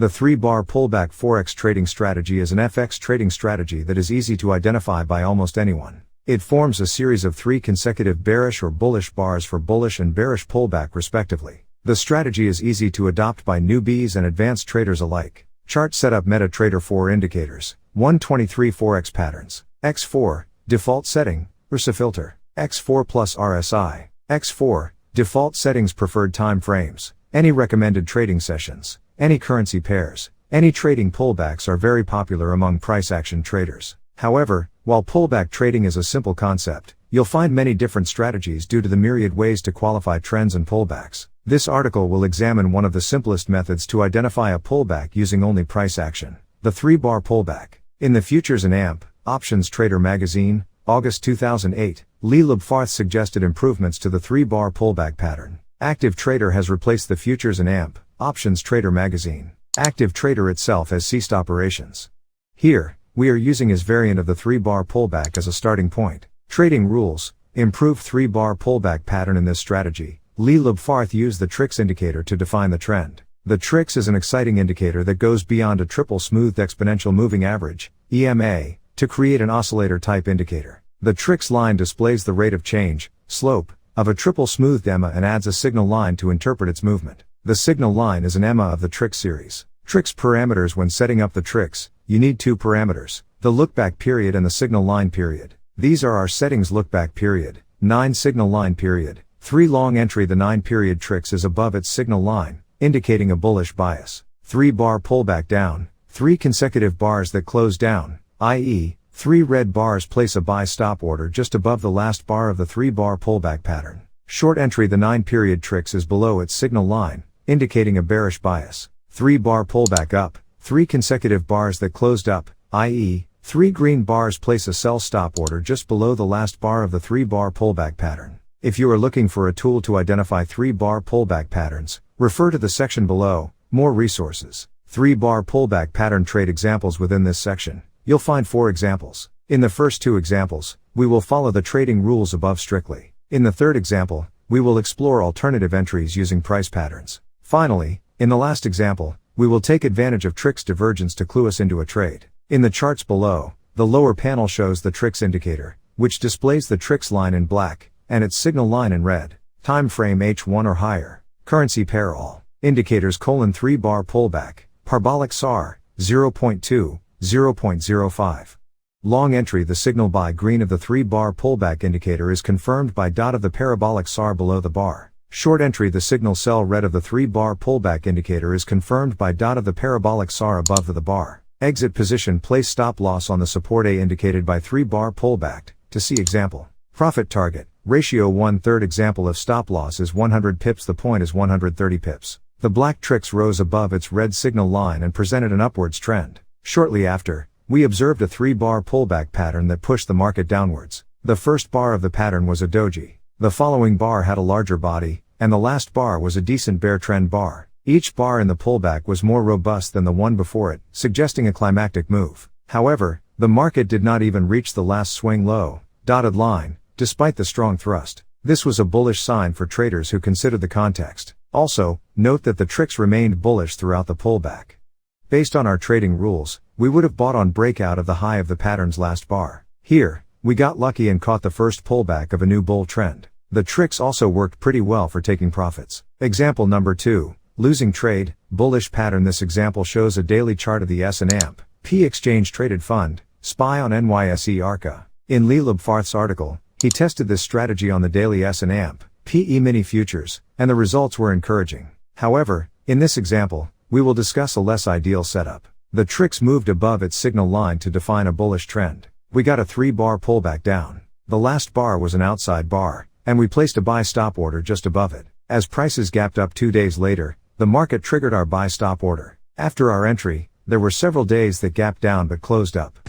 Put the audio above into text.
The 3-bar pullback forex trading strategy is an FX trading strategy that is easy to identify by almost anyone. It forms a series of 3 consecutive bearish or bullish bars for bullish and bearish pullback respectively. The strategy is easy to adopt by newbies and advanced traders alike. Chart setup: MetaTrader 4 indicators, 123 forex patterns, X4, default setting, RSI filter, X4 plus RSI, X4, default settings, preferred time frames, any recommended trading sessions, any currency pairs, any trading pullbacks are very popular among price action traders. However, while pullback trading is a simple concept, you'll find many different strategies due to the myriad ways to qualify trends and pullbacks. This article will examine one of the simplest methods to identify a pullback using only price action, the 3-bar pullback. In the Futures and AMP, Options Trader magazine, August 2008, Lee Lubfarth suggested improvements to the 3-bar pullback pattern. Active Trader has replaced the Futures and AMP, Options Trader magazine. Active Trader itself has ceased operations. Here, we are using his variant of the 3-bar pullback as a starting point. Trading rules: improved 3-bar pullback pattern. In this strategy, Lee Lubfarth used the TRIX indicator to define the trend. The TRIX is an exciting indicator that goes beyond a triple smoothed exponential moving average, EMA, to create an oscillator type indicator. The TRIX line displays the rate of change, slope, of a triple smoothed EMA and adds a signal line to interpret its movement. The signal line is an EMA of the TRIX series. TRIX parameters: when setting up the TRIX, you need 2 parameters, the lookback period and the signal line period. These are our settings: lookback period, 9 signal line period, 3 long entry. The 9 period TRIX is above its signal line, indicating a bullish bias. 3-bar pullback down, 3 consecutive bars that close down, i.e., 3 red bars place a buy stop order just above the last bar of the 3-bar pullback pattern. Short entry: the 9 period TRIX is below its signal line, indicating a bearish bias. 3-bar pullback up, 3 consecutive bars that closed up, i.e., 3 green bars place a sell stop order just below the last bar of the 3-bar pullback pattern. If you are looking for a tool to identify 3-bar pullback patterns, refer to the section below, More Resources. 3-bar pullback pattern trade examples. Within this section, you'll find 4 examples. In the first 2 examples, we will follow the trading rules above strictly. In the third example, we will explore alternative entries using price patterns. Finally, in the last example, we will take advantage of TRIX divergence to clue us into a trade. In the charts below, the lower panel shows the TRIX indicator, which displays the TRIX line in black, and its signal line in red. Time frame H1 or higher. Currency pair: all. Indicators: 3-bar pullback, parabolic SAR, 0.2, 0.05. Long entry: the signal by green of the 3-bar pullback indicator is confirmed by dot of the parabolic SAR below the bar. Short entry: the signal sell red of the 3-bar pullback indicator is confirmed by dot of the parabolic SAR above the bar. Exit position: place stop loss on the support A indicated by 3-bar pullback, to see example. Profit target, ratio 1/3. Example of stop loss is 100 pips. The point is 130 pips. The black TRIX rose above its red signal line and presented an upwards trend. Shortly after, we observed a 3-bar pullback pattern that pushed the market downwards. The first bar of the pattern was a doji. The following bar had a larger body, and the last bar was a decent bear trend bar. Each bar in the pullback was more robust than the one before it, suggesting a climactic move. However, the market did not even reach the last swing low, dotted line, despite the strong thrust. This was a bullish sign for traders who considered the context. Also, note that the TRIX remained bullish throughout the pullback. Based on our trading rules, we would have bought on breakout of the high of the pattern's last bar. Here, we got lucky and caught the first pullback of a new bull trend. The TRIX also worked pretty well for taking profits. Example number 2. Losing trade, bullish pattern. This example shows a daily chart of the S&AMP, P exchange traded fund, SPY on NYSE Arca. In Lee Lubfarth's article, he tested this strategy on the daily S&AMP, PE mini futures, and the results were encouraging. However, in this example, we will discuss a less ideal setup. The TRIX moved above its signal line to define a bullish trend. We got a 3-bar pullback down. The last bar was an outside bar, and we placed a buy stop order just above it. As prices gapped up 2 days later, the market triggered our buy stop order. After our entry, there were several days that gapped down but closed up.